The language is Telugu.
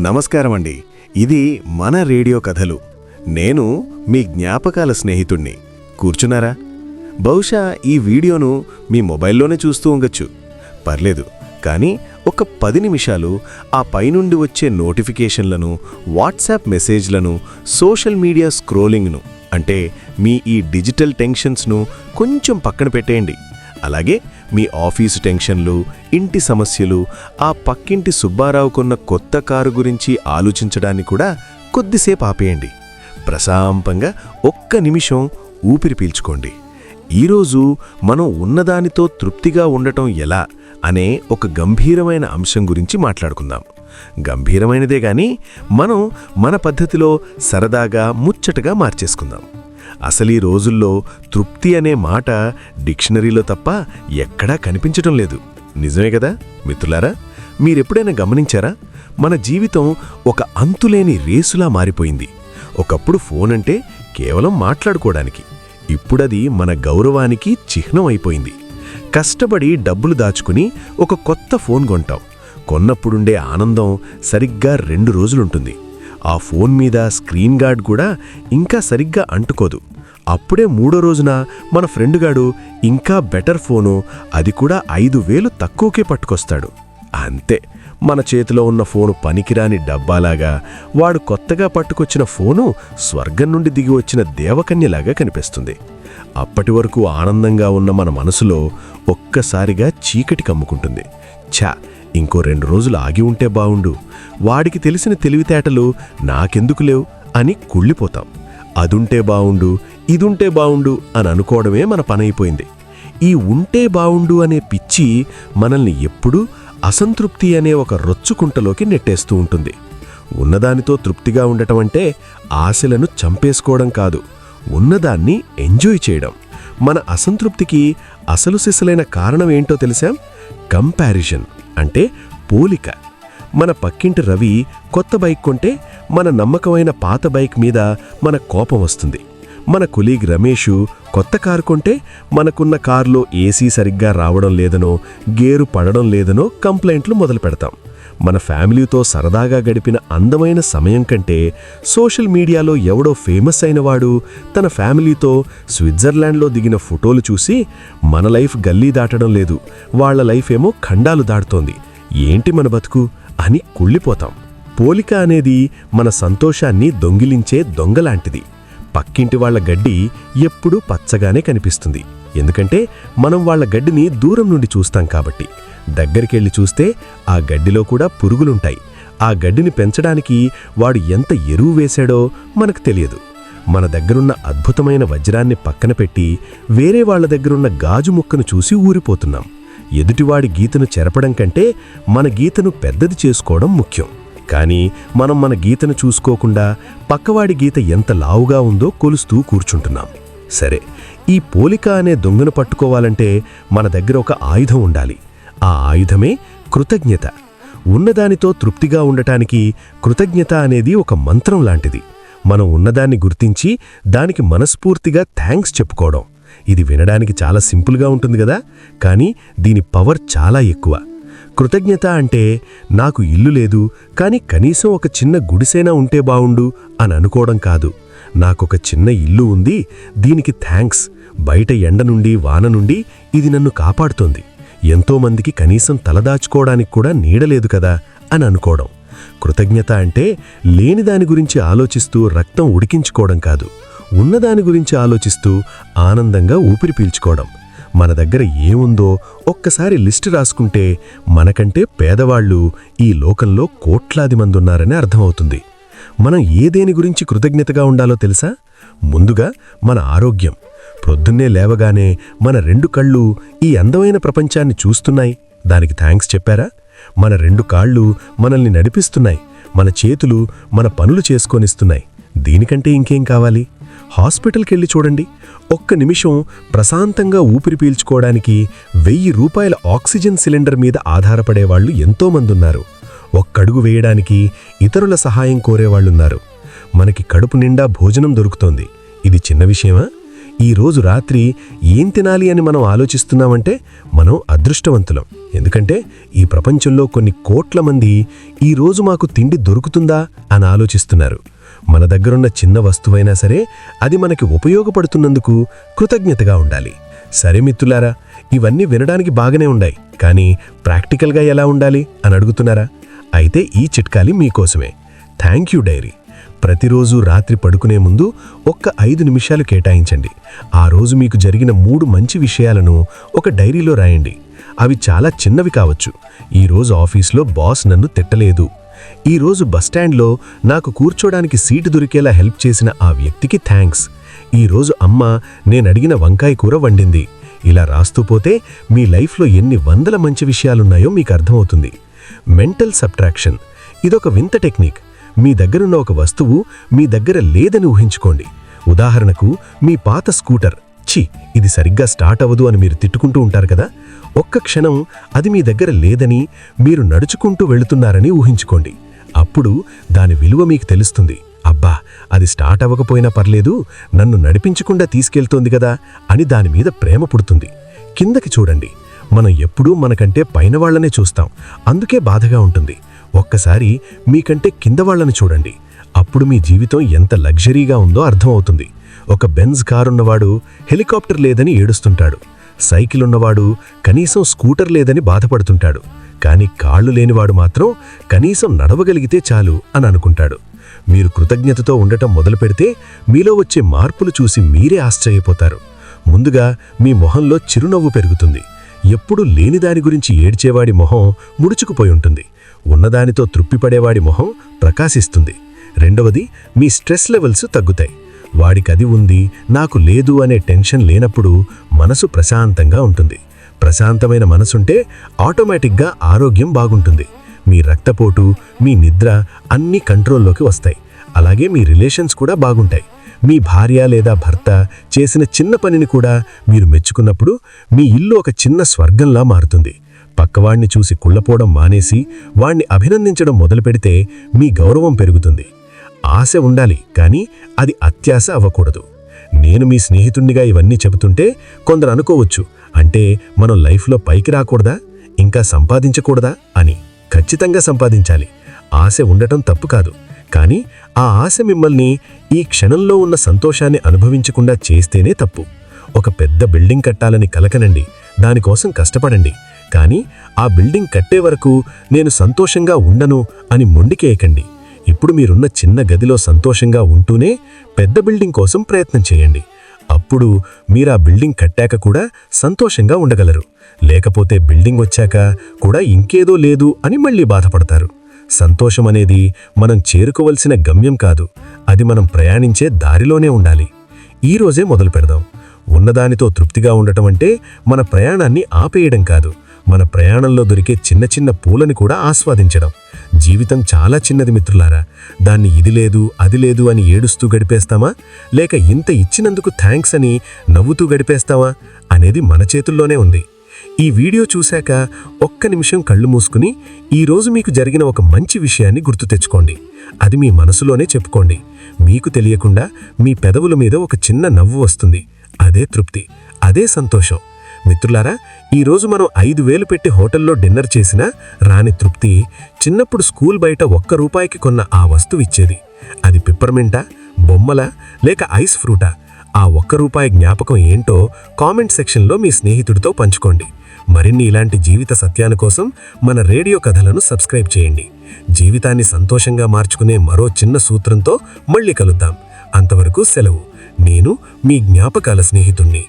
నమస్కారమండి. ఇది మన రేడియో కథలు. నేను మీ జ్ఞాపకాల స్నేహితుణ్ణి. కూర్చున్నారా? బహుశా ఈ వీడియోను మీ మొబైల్లోనే చూస్తూ ఉండొచ్చు. పర్లేదు, కానీ ఒక 10 నిమిషాలు ఆ పైనుండి వచ్చే నోటిఫికేషన్లను, వాట్సాప్ మెసేజ్లను, సోషల్ మీడియా స్క్రోలింగ్ను, అంటే మీ ఈ డిజిటల్ టెన్షన్స్ను కొంచెం పక్కన పెట్టేయండి. అలాగే మీ ఆఫీసు టెన్షన్లు, ఇంటి సమస్యలు, ఆ పక్కింటి సుబ్బారావుకున్న కొత్త కారు గురించి ఆలోచించడాన్ని కూడా కొద్దిసేపు ఆపేయండి. ప్రశాంతంగా ఒక్క నిమిషం ఊపిరి పీల్చుకోండి. ఈరోజు మనం ఉన్నదానితో తృప్తిగా ఉండటం ఎలా అనే ఒక గంభీరమైన అంశం గురించి మాట్లాడుకుందాం. గంభీరమైనదే గాని మనం మన పద్ధతిలో సరదాగా, ముచ్చటగా మార్చేసుకుందాం. అసలీ రోజుల్లో తృప్తి అనే మాట డిక్షనరీలో తప్ప ఎక్కడా కనిపించటం లేదు. నిజమే కదా మిత్రులారా? మీరెప్పుడైనా గమనించారా? మన జీవితం ఒక అంతులేని రేసులా మారిపోయింది. ఒకప్పుడు ఫోన్ అంటే కేవలం మాట్లాడుకోవడానికి. ఇప్పుడది మన గౌరవానికి చిహ్నం అయిపోయింది. కష్టపడి డబ్బులు దాచుకుని ఒక కొత్త ఫోన్ కొంటాం. కొన్నప్పుడుండే ఆనందం సరిగ్గా 2 రోజులుంటుంది. ఆ ఫోన్ మీద స్క్రీన్ గార్డ్ కూడా ఇంకా సరిగ్గా అంటుకోదు. అప్పుడే 3వ రోజున మన ఫ్రెండుగాడు ఇంకా బెటర్ ఫోను, అది కూడా 5,000 తక్కువకే పట్టుకొస్తాడు. అంతే, మన చేతిలో ఉన్న ఫోను పనికిరాని డబ్బాలాగా, వాడు కొత్తగా పట్టుకొచ్చిన ఫోను స్వర్గం నుండి దిగి వచ్చిన దేవకన్యలాగా కనిపిస్తుంది. అప్పటి వరకు ఆనందంగా ఉన్న మన మనసులో ఒక్కసారిగా చీకటి కమ్ముకుంటుంది. ఇంకో 2 రోజులు ఆగి ఉంటే బావుండు, వాడికి తెలిసిన తెలివితేటలు నాకెందుకు లేవు అని కుళ్ళిపోతాం. అదుంటే బావుండు, ఇదుంటే బావుండు అని అనుకోవడమే మన పనైపోయింది. ఈ ఉంటే బావుండు అనే పిచ్చి మనల్ని ఎప్పుడూ అసంతృప్తి అనే ఒక రొచ్చుకుంటలోకి నెట్టేస్తూ ఉంటుంది. ఉన్నదానితో తృప్తిగా ఉండటం అంటే ఆశలను చంపేసుకోవడం కాదు, ఉన్నదాన్ని ఎంజాయ్ చేయడం. మన అసంతృప్తికి అసలు సిసలైన కారణం ఏంటో తెలుసా? కంపారిజన్, అంటే పోలిక. మన పక్కింటి రవి కొత్త బైక్ కొంటే మన నమ్మకమైన పాత బైక్ మీద మన కోపం వస్తుంది. మన కొలీగ్ రమేషు కొత్త కారు కొంటే మనకున్న కారులో ఏసీ సరిగ్గా రావడం లేదనో, గేరు పడడం లేదనో కంప్లైంట్లు మొదలు పెడతాం. మన ఫ్యామిలీతో సరదాగా గడిపిన అందమైన సమయం కంటే సోషల్ మీడియాలో ఎవడో ఫేమస్ అయినవాడు తన ఫ్యామిలీతో స్విట్జర్లాండ్లో దిగిన ఫోటోలు చూసి మన లైఫ్ గల్లీ దాటడం లేదు, వాళ్ల లైఫ్ ఏమో ఖండాలు దాటుతోంది, ఏంటి మన బతుకు అని కుళ్ళిపోతాం. పోలిక అనేది మన సంతోషాన్ని దొంగిలించే దొంగలాంటిది. పక్కింటి వాళ్ల గడ్డి ఎప్పుడూ పచ్చగానే కనిపిస్తుంది, ఎందుకంటే మనం వాళ్ల గడ్డిని దూరం నుండి చూస్తాం కాబట్టి. దగ్గరికెళ్ళి చూస్తే ఆ గడ్డిలో కూడా పురుగులుంటాయి. ఆ గడ్డిని పెంచడానికి వాడు ఎంత ఎరువు వేశాడో మనకు తెలియదు. మన దగ్గరున్న అద్భుతమైన వజ్రాన్ని పక్కన పెట్టి వేరే వాళ్ల దగ్గరున్న గాజు ముక్కను చూసి ఊరిపోతున్నాం. ఎదుటివాడి గీతను చెరపడం కంటే మన గీతను పెద్దది చేసుకోవడం ముఖ్యం. కానీ మనం మన గీతను చూసుకోకుండా పక్కవాడి గీత ఎంత లావుగా ఉందో కొలుస్తూ కూర్చుంటున్నాం. సరే, ఈ పోలిక అనే దొంగను పట్టుకోవాలంటే మన దగ్గర ఒక ఆయుధం ఉండాలి. ఆ ఆయుధమే కృతజ్ఞత. ఉన్నదానితో తృప్తిగా ఉండటానికి కృతజ్ఞత అనేది ఒక మంత్రం లాంటిది. మనం ఉన్నదాన్ని గుర్తించి దానికి మనస్ఫూర్తిగా థ్యాంక్స్ చెప్పుకోవడం. ఇది వినడానికి చాలా సింపుల్గా ఉంటుంది కదా, కానీ దీని పవర్ చాలా ఎక్కువ. కృతజ్ఞత అంటే నాకు ఇల్లు లేదు, కానీ కనీసం ఒక చిన్న గుడిసైనా ఉంటే బావుండు అని అనుకోవడం కాదు. నాకొక చిన్న ఇల్లు ఉంది, దీనికి థ్యాంక్స్. బయట ఎండ నుండి, వాన నుండి ఇది నన్ను కాపాడుతోంది. ఎంతోమందికి కనీసం తలదాచుకోవడానికి కూడా నీడలేదు కదా అని అనుకోవడం. కృతజ్ఞత అంటే లేనిదాని గురించి ఆలోచిస్తూ రక్తం ఉడికించుకోవడం కాదు, ఉన్నదాని గురించి ఆలోచిస్తూ ఆనందంగా ఊపిరి పీల్చుకోవడం. మన దగ్గర ఏముందో ఒక్కసారి లిస్టు రాసుకుంటే మనకంటే పేదవాళ్లు ఈ లోకంలో కోట్లాది మంది ఉన్నారని అర్థమవుతుంది. మనం ఏదేని గురించి కృతజ్ఞతగా ఉండాలో తెలుసా? ముందుగా మన ఆరోగ్యం. ప్రొద్దున్నే లేవగానే మన 2 కళ్ళు ఈ అందమైన ప్రపంచాన్ని చూస్తున్నాయి, దానికి థ్యాంక్స్ చెప్పారా? మన 2 కాళ్ళు మనల్ని నడిపిస్తున్నాయి, మన చేతులు మన పనులు చేసుకొనిస్తున్నాయి, దీనికంటే ఇంకేం కావాలి? హాస్పిటల్కెళ్ళి చూడండి, ఒక్క నిమిషం ప్రశాంతంగా ఊపిరి పీల్చుకోవడానికి 1000 రూపాయల ఆక్సిజన్ సిలిండర్ మీద ఆధారపడేవాళ్లు ఎంతోమందున్నారు. ఒక్కడుగు వేయడానికి ఇతరుల సహాయం కోరేవాళ్లున్నారు. మనకి కడుపు నిండా భోజనం దొరుకుతోంది, ఇది చిన్న విషయమా? ఈరోజు రాత్రి ఏం తినాలి అని మనం ఆలోచిస్తున్నామంటే మనం అదృష్టవంతులం. ఎందుకంటే ఈ ప్రపంచంలో కొన్ని కోట్ల మంది ఈరోజు మాకు తిండి దొరుకుతుందా అని ఆలోచిస్తున్నారు. మన దగ్గరున్న చిన్న వస్తువైనా సరే అది మనకి ఉపయోగపడుతున్నందుకు కృతజ్ఞతగా ఉండాలి. సరే మిత్రులారా, ఇవన్నీ వినడానికి బాగానే ఉన్నాయి, కానీ ప్రాక్టికల్గా ఎలా ఉండాలి అని అడుగుతున్నారా? అయితే ఈ చిట్కాలి మీకోసమే. Thank you diary. ప్రతిరోజు రాత్రి పడుకునే ముందు ఒక్క 5 నిమిషాలు కేటాయించండి. ఆ రోజు మీకు జరిగిన 3 మంచి విషయాలను ఒక డైరీలో రాయండి. అవి చాలా చిన్నవి కావచ్చు. ఈరోజు ఆఫీస్లో బాస్ నన్ను తిట్టలేదు, ఈరోజు బస్టాండ్లో నాకు కూర్చోడానికి సీటు దొరికేలా హెల్ప్ చేసిన ఆ వ్యక్తికి థ్యాంక్స్, ఈరోజు అమ్మ నేనడిగిన వంకాయ కూర వండింది. ఇలా రాస్తూ పోతే మీ లైఫ్లో ఎన్ని వందల మంచి విషయాలున్నాయో మీకు అర్థమవుతుంది. మెంటల్ సబ్ట్రాక్షన్ ఇదొక వింత టెక్నిక్. మీ దగ్గరున్న ఒక వస్తువు మీ దగ్గర లేదని ఊహించుకోండి. ఉదాహరణకు మీ పాత స్కూటర్, ఇది సరిగ్గా స్టార్ట్ అవ్వదు అని మీరు తిట్టుకుంటూ ఉంటారు కదా. ఒక్క క్షణం అది మీ దగ్గర లేదని, మీరు నడుచుకుంటూ వెళుతున్నారని ఊహించుకోండి. అప్పుడు దాని విలువ మీకు తెలుస్తుంది. అబ్బా, అది స్టార్ట్ అవ్వకపోయినా పర్లేదు, నన్ను నడిపించకుండా తీసుకెళ్తోంది కదా అని దాని మీద ప్రేమ పుడుతుంది. కిందకి చూడండి. మనం ఎప్పుడూ మనకంటే పైన వాళ్లనే చూస్తాం, అందుకే బాధగా ఉంటుంది. ఒక్కసారి మీకంటే కింద వాళ్లను చూడండి. అప్పుడు మీ జీవితం ఎంత లగ్జరీగా ఉందో అర్థమవుతుంది. ఒక బెంజ్ కారున్నవాడు హెలికాప్టర్ లేదని ఏడుస్తుంటాడు. సైకిల్ ఉన్నవాడు కనీసం స్కూటర్ లేదని బాధపడుతుంటాడు. కానీ కాళ్లు లేనివాడు మాత్రం కనీసం నడవగలిగితే చాలు అని అనుకుంటాడు. మీరు కృతజ్ఞతతో ఉండటం మొదలుపెడితే మీలో వచ్చే మార్పులు చూసి మీరే ఆశ్చర్యపోతారు. ముందుగా మీ మొహంలో చిరునవ్వు పెరుగుతుంది. ఎప్పుడూ లేని దాని గురించి ఏడ్చేవాడి మొహం ముడుచుకుపోయి ఉంటుంది. ఉన్నదానితో తృప్తిపడేవాడి మొహం ప్రకాశిస్తుంది. రెండవది, మీ స్ట్రెస్ లెవెల్స్ తగ్గుతాయి. వాడికది ఉంది, నాకు లేదు అనే టెన్షన్ లేనప్పుడు మనసు ప్రశాంతంగా ఉంటుంది. ప్రశాంతమైన మనసుంటే ఆటోమేటిక్గా ఆరోగ్యం బాగుంటుంది. మీ రక్తపోటు, మీ నిద్ర అన్నీ కంట్రోల్లోకి వస్తాయి. అలాగే మీ రిలేషన్స్ కూడా బాగుంటాయి. మీ భార్య లేదా భర్త చేసిన చిన్న పనిని కూడా మీరు మెచ్చుకున్నప్పుడు మీ ఇల్లు ఒక చిన్న స్వర్గంలా మారుతుంది. పక్కవాణ్ణి చూసి కుళ్ళపోవడం మానేసి వాణ్ణి అభినందించడం మొదలుపెడితే మీ గౌరవం పెరుగుతుంది. ఆశ ఉండాలి, కానీ అది అత్యాశ అవ్వకూడదు. నేను మీ స్నేహితుణ్ణిగా ఇవన్నీ చెబుతుంటే కొందరు అనుకోవచ్చు, అంటే మనం లైఫ్లో పైకి రాకూడదా, ఇంకా సంపాదించకూడదా అని. ఖచ్చితంగా సంపాదించాలి. ఆశ ఉండటం తప్పు కాదు, కానీ ఆ ఆశ మిమ్మల్ని ఈ క్షణంలో ఉన్న సంతోషాన్ని అనుభవించకుండా చేస్తేనే తప్పు. ఒక పెద్ద బిల్డింగ్ కట్టాలని కలకనండి, దానికోసం కష్టపడండి, కానీ ఆ బిల్డింగ్ కట్టే వరకు నేను సంతోషంగా ఉండను అని మొండికేయకండి. ఇప్పుడు మీరున్న చిన్న గదిలో సంతోషంగా ఉంటూనే పెద్ద బిల్డింగ్ కోసం ప్రయత్నం చేయండి. అప్పుడు మీరా బిల్డింగ్ కట్టాక కూడా సంతోషంగా ఉండగలరు. లేకపోతే బిల్డింగ్ వచ్చాక కూడా ఇంకేదో లేదు అని మళ్ళీ బాధపడతారు. సంతోషం అనేది మనం చేరుకోవలసిన గమ్యం కాదు, అది మనం ప్రయాణించే దారిలోనే ఉండాలి. ఈరోజే మొదలు పెడదాం. ఉన్నదానితో తృప్తిగా ఉండటం అంటే మన ప్రయాణాన్ని ఆపేయడం కాదు, మన ప్రయాణంలో దొరికే చిన్న చిన్న పూలని కూడా ఆస్వాదించడం. జీవితం చాలా చిన్నది మిత్రులారా. దాన్ని ఇది లేదు అది లేదు అని ఏడుస్తూ గడిపేస్తామా, లేక ఇంత ఇచ్చినందుకు థ్యాంక్స్ అని నవ్వుతూ గడిపేస్తామా అనేది మన చేతుల్లోనే ఉంది. ఈ వీడియో చూశాక ఒక్క నిమిషం కళ్ళు మూసుకుని ఈరోజు మీకు జరిగిన ఒక మంచి విషయాన్ని గుర్తు తెచ్చుకోండి. అది మీ మనసులోనే చెప్పుకోండి. మీకు తెలియకుండా మీ పెదవుల మీద ఒక చిన్న నవ్వు వస్తుంది. అదే తృప్తి, అదే సంతోషం. మిత్రులారా, ఈరోజు మనం 5,000 పెట్టి హోటల్లో డిన్నర్ చేసినా రాని తృప్తి చిన్నప్పుడు స్కూల్ బయట ₹1 కొన్న ఆ వస్తువు ఇచ్చేది. అది పిప్పర్మెంటా, బొమ్మలా, లేక ఐస్ ఫ్రూటా? ఆ ₹1 జ్ఞాపకం ఏంటో కామెంట్ సెక్షన్లో మీ స్నేహితుడితో పంచుకోండి. మరిన్ని ఇలాంటి జీవిత సత్యాల కోసం మన రేడియో కథలను సబ్స్క్రైబ్ చేయండి. జీవితాన్ని సంతోషంగా మార్చుకునే మరో చిన్న సూత్రంతో మళ్ళీ కలుద్దాం. అంతవరకు సెలవు. నేను మీ జ్ఞాపకాల స్నేహితుణ్ణి.